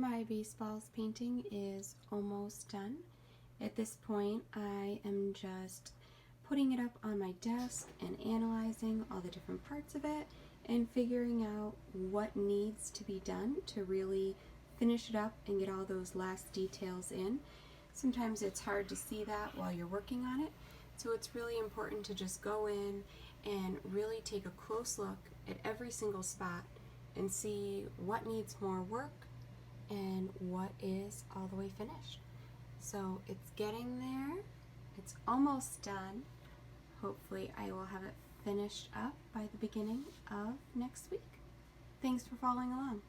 my baseballs painting is almost done. At this point, I am just putting it up on my desk and analyzing all the different parts of it and figuring out what needs to be done to really finish it up and get all those last details in. Sometimes it's hard to see that while you're working on it, so it's really important to just go in and really take a close look at every single spot and see what needs more work and what is all the way finished. So it's getting there. It's almost done. Hopefully I will have it finished up by the beginning of next week. Thanks for following along.